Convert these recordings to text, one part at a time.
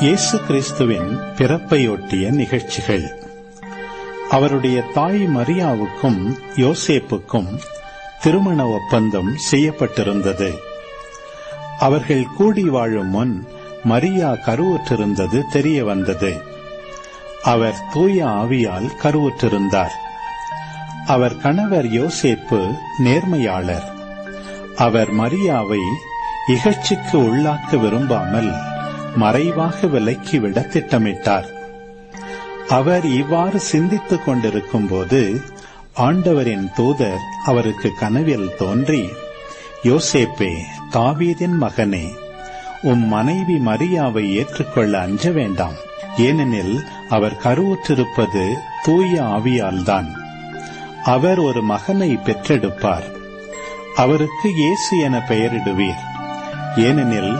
இயேசு கிறிஸ்துவின் பிறப்பையொட்டிய நிகழ்ச்சிகள். அவருடைய தாய் மரியாவுக்கும் யோசேப்புக்கும் திருமண ஒப்பந்தம் செய்யப்பட்டிருந்தது. அவர்கள் கூடி வாழும் முன் மரியா கருவுற்றிருந்தது தெரிய வந்தது. அவர் தூய ஆவியால் கருவுற்றிருந்தார். அவர் கணவர் யோசேப்பு நேர்மையாளர். அவர் மரியாவை இகழ்ச்சிக்கு உள்ளாக்க விரும்பாமல் மறைவாக விலக்கிவிட திட்டமிட்டார். அவர் இவ்வாறு சிந்தித்துக் கொண்டிருக்கும் போது ஆண்டவரின் தூதர் அவருக்கு கனவில் தோன்றி, யோசேப்பே, தாவீதின் மகனே, உம் மனைவி மரியாவை ஏற்றுக்கொள்ள அஞ்ச வேண்டாம். ஏனெனில் அவர் கருவுற்றிருப்பது தூய ஆவியால்தான். அவர் ஒரு மகனை பெற்றெடுப்பார். அவருக்கு இயேசு என பெயரிடுவீர். ஏனெனில்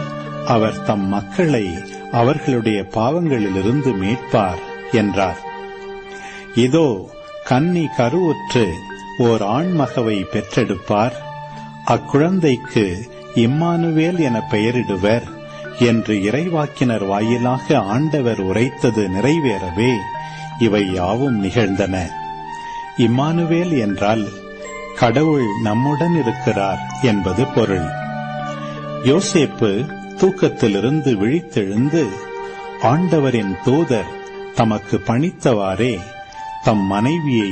அவர் தம் மக்களை அவர்களுடைய பாவங்களிலிருந்து மீட்பார் என்றார். இதோ, கன்னி கருவுற்று ஓர் ஆண்மகவை பெற்றெடுப்பார். அக்குழந்தைக்கு இம்மானுவேல் என பெயரிடுவர் என்று இறைவாக்கினர் வாயிலாக ஆண்டவர் உரைத்தது நிறைவேறவே இவை யாவும் நிகழ்ந்தன. இம்மானுவேல் என்றால் கடவுள் நம்முடன் இருக்கிறார் என்பது பொருள். யோசேப்பு தூக்கத்திலிருந்து விழித்தெழுந்து ஆண்டவரின் தூதர் தமக்கு பணித்தவாறே தம் மனைவியை